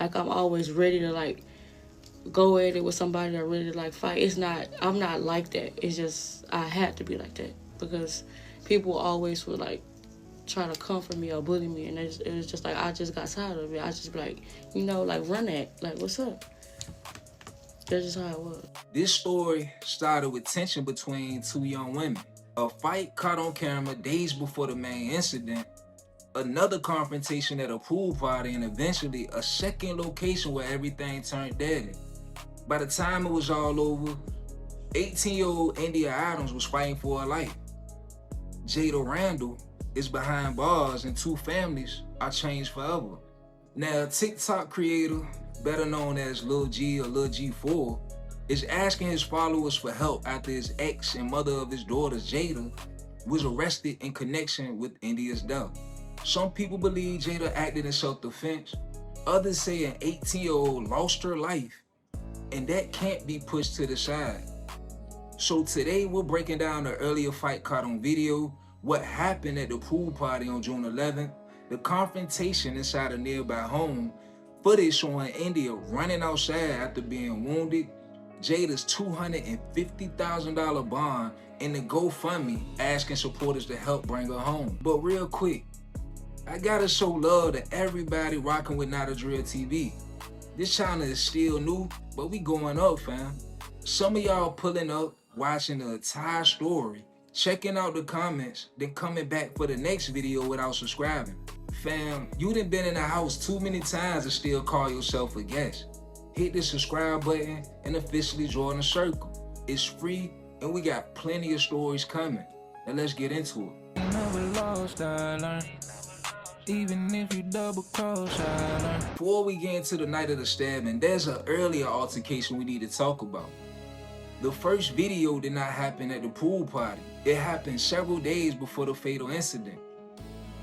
like I'm always ready to like go at it with somebody that really like fight. It's not, I'm not like that. It's just I had to be like that because people always would like try to comfort me or bully me, and it was just like I just got tired of it. I just be like, like run at, like what's up. That's just how it was. This story started with tension between two young women. A fight caught on camera days before the main incident, another confrontation at a pool party, and eventually a second location where everything turned deadly. By the time it was all over, 18-year-old Endyah Adams was fighting for her life. Jada Randall is behind bars and two families are changed forever. Now, TikTok creator, better known as Lil G or Lil G4, is asking his followers for help after his ex and mother of his daughters, Jada, was arrested in connection with Endyah's death. Some people believe Jada acted in self-defense. Others say an 18-year-old lost her life, and that can't be pushed to the side. So today we're breaking down the earlier fight caught on video, what happened at the pool party on June 11th, the confrontation inside a nearby home, footage showing Endyah running outside after being wounded, Jada's $250,000 bond, and the GoFundMe asking supporters to help bring her home. But real quick, I gotta show love to everybody rocking with Murd3r TV. This channel is still new, but we going up, fam. Some of y'all pulling up, watching the entire story, checking out the comments, then coming back for the next video without subscribing. Fam, you done been in the house too many times to still call yourself a guest. Hit the subscribe button and officially join the circle. It's free and we got plenty of stories coming. Now let's get into it. Never lost, I learned. Even if you double cross, I learned. Before we get into the night of the stabbing, there's an earlier altercation we need to talk about. The first video did not happen at the pool party. It happened several days before the fatal incident.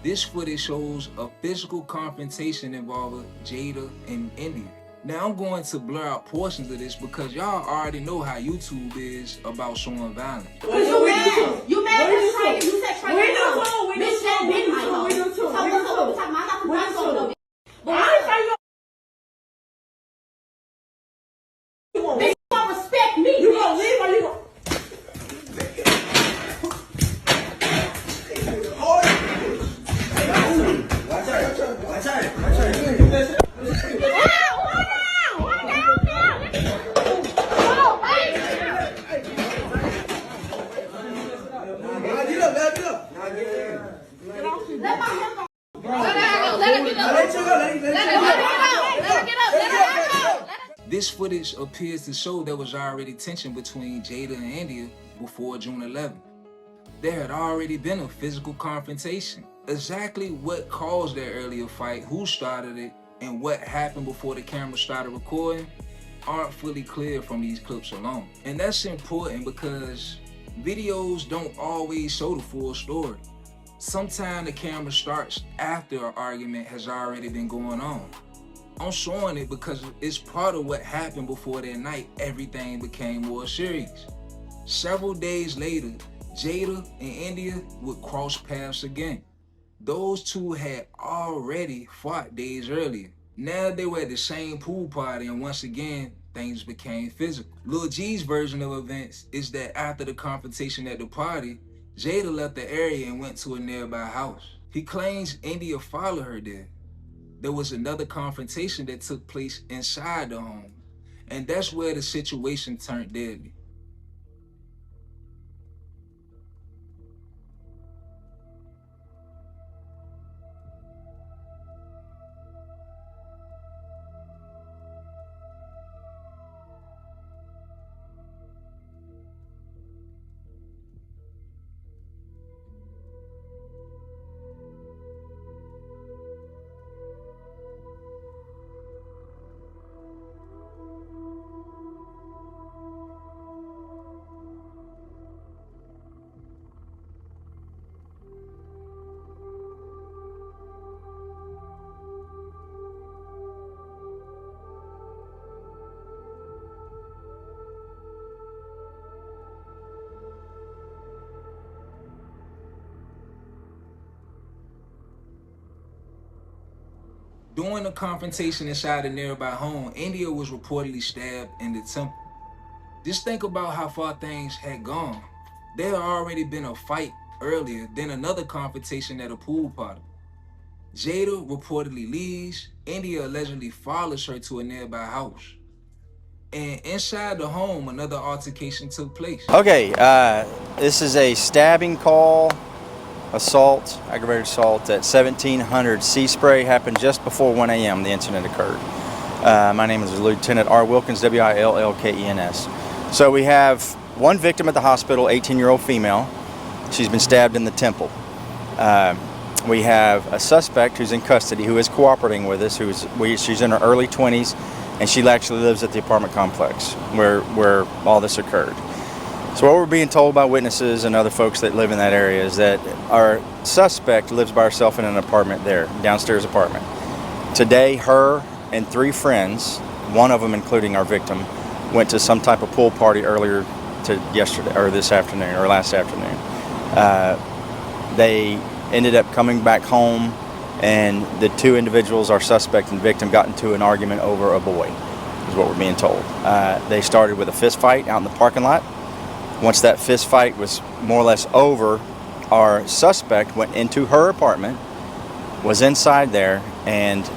This footage shows a physical confrontation involving Jada and Endyah. Now I'm going to blur out portions of this because y'all already know how YouTube is about showing violence. You mad? You mad? You said Trey. Bitch, that been my hoe. Bitch, you don't respect me. You gonna leave or you gonna... Watch out. This footage appears to show there was already tension between Jada and Endyah before June 11th. There had already been a physical confrontation. Exactly what caused that earlier fight, who started it, and what happened before the camera started recording aren't fully clear from these clips alone. And that's important because videos don't always show the full story. Sometimes the camera starts after an argument has already been going on. I'm showing it because it's part of what happened before that night everything became more serious. Several days later, Jada and Endyah would cross paths again. Those two had already fought days earlier. Now they were at the same pool party and once again, things became physical. Lil G's version of events is that after the confrontation at the party, Jada left the area and went to a nearby house. He claims Endyah followed her there. There was another confrontation that took place inside the home, and that's where the situation turned deadly. During the confrontation inside a nearby home, Endyah was reportedly stabbed in the temple. Just think about how far things had gone. There had already been a fight earlier, then another confrontation at a pool party. Jada reportedly leaves. Endyah allegedly follows her to a nearby house. And inside the home, another altercation took place. Okay, this is a stabbing call, assault, aggravated assault at 1700 Sea Spray. Happened just before 1 a.m. the incident occurred. My name is Lieutenant R. Wilkins, Willkens. So we have one victim at the hospital, 18-year-old female. She's been stabbed in the temple. We have a suspect who's in custody who is cooperating with us. She's in her early 20s, and she actually lives at the apartment complex where all this occurred. So what we're being told by witnesses and other folks that live in that area is that our suspect lives by herself in an apartment there, downstairs apartment. Today, her and 3 friends, one of them including our victim, went to some type of pool party earlier to yesterday, or this afternoon, or last afternoon. They ended up coming back home, and the 2 individuals, our suspect and victim, got into an argument over a boy, is what we're being told. They started with a fist fight out in the parking lot. Once that fist fight was more or less over, our suspect went into her apartment, was inside there, and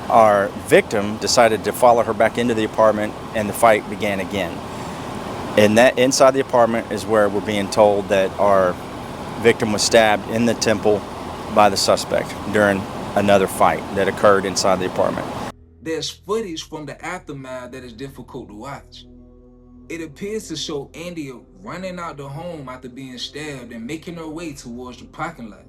our victim decided to follow her back into the apartment, and the fight began again. And that inside the apartment is where we're being told that our victim was stabbed in the temple by the suspect during another fight that occurred inside the apartment. There's footage from the aftermath that is difficult to watch. It appears to show Endyah running out the home after being stabbed and making her way towards the parking lot.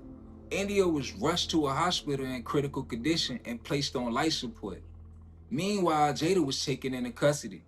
Endyah was rushed to a hospital in critical condition and placed on life support. Meanwhile, Jada was taken into custody.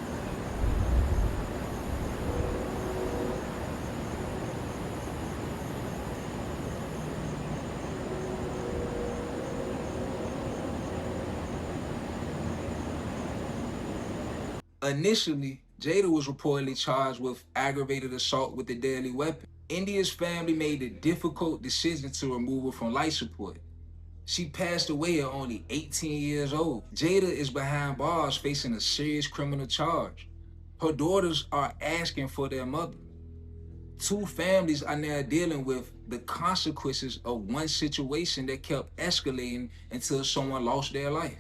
Initially, Jada was reportedly charged with aggravated assault with a deadly weapon. Endyah's family made the difficult decision to remove her from life support. She passed away at only 18 years old. Jada is behind bars facing a serious criminal charge. Her daughters are asking for their mother. 2 families are now dealing with the consequences of one situation that kept escalating until someone lost their life.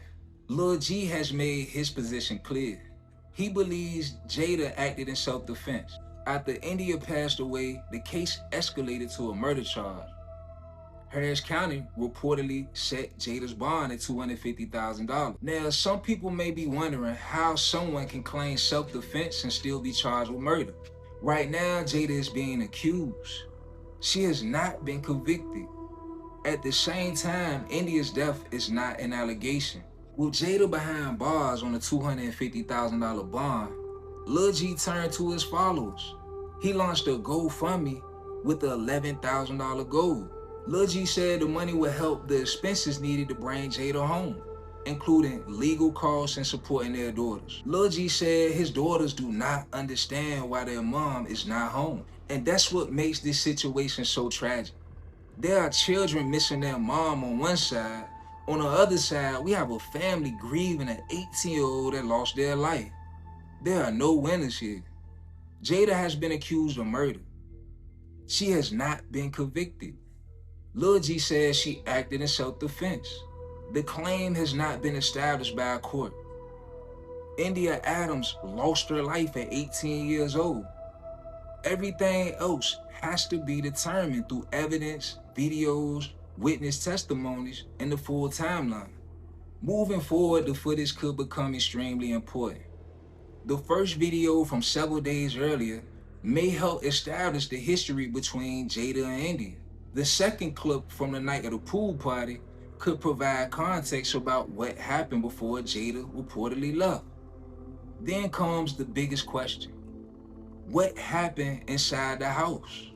Lil G has made his position clear. He believes Jada acted in self-defense. After Endyah passed away, the case escalated to a murder charge. Harris County reportedly set Jada's bond at $250,000. Now, some people may be wondering how someone can claim self-defense and still be charged with murder. Right now, Jada is being accused. She has not been convicted. At the same time, Endyah's death is not an allegation. With Jada behind bars on a $250,000 bond, Lil G turned to his followers. He launched a GoFundMe with the $11,000 goal. Lil G said the money would help the expenses needed to bring Jada home, including legal costs and supporting their daughters. Lil G said his daughters do not understand why their mom is not home, and that's what makes this situation so tragic. There are children missing their mom on one side. On the other side, we have a family grieving an 18-year-old that lost their life. There are no winners here. Jada has been accused of murder. She has not been convicted. Lil G says she acted in self-defense. The claim has not been established by a court. Endyah Adams lost her life at 18 years old. Everything else has to be determined through evidence, videos, witness testimonies, and the full timeline. Moving forward, the footage could become extremely important. The first video from several days earlier may help establish the history between Jada and Endyah. The second clip from the night of the pool party could provide context about what happened before Jada reportedly left. Then comes the biggest question. What happened inside the house?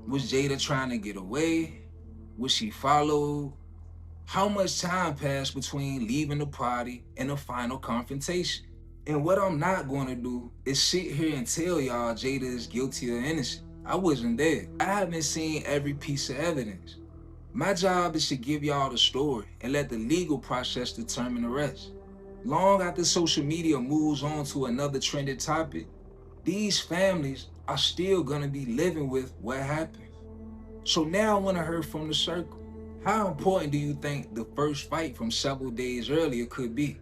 Was Jada trying to get away? Was she followed? How much time passed between leaving the party and the final confrontation? And what I'm not going to do is sit here and tell y'all Jada is guilty or innocent. I wasn't there. I haven't seen every piece of evidence. My job is to give y'all the story and let the legal process determine the rest. Long after social media moves on to another trending topic, these families are still gonna be living with what happened. So now I wanna hear from the circle. How important do you think the first fight from several days earlier could be?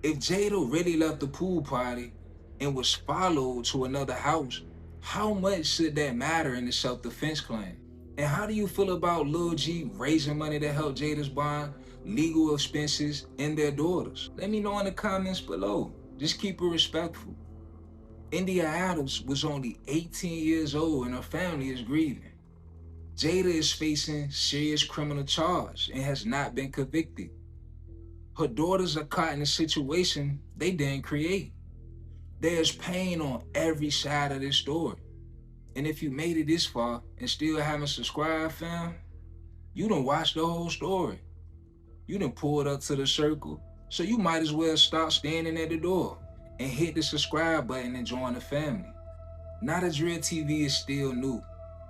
If Jada really left the pool party and was followed to another house, how much should that matter in the self-defense claim? And how do you feel about Lil G raising money to help Jada's bond, legal expenses, and their daughters? Let me know in the comments below. Just keep it respectful. Endyah Adams was only 18 years old and her family is grieving. Jada is facing serious criminal charge and has not been convicted. Her daughters are caught in a situation they didn't create. There's pain on every side of this story. And if you made it this far and still haven't subscribed, fam, you done watched the whole story. You done pulled up to the circle, so you might as well stop standing at the door and hit the subscribe button and join the family. Murd3r TV is still new,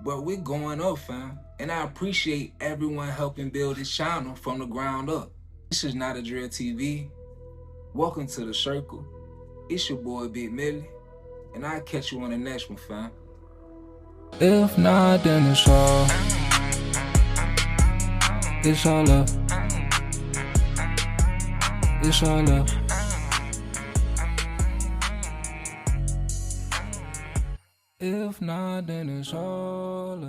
but we're going up, fam, and I appreciate everyone helping build this channel from the ground up. This is Murd3r TV. Welcome to the circle. It's your boy Big Millie, and I'll catch you on the next one, fam. If not, then it's all love. It's all love. If not, then it's all love.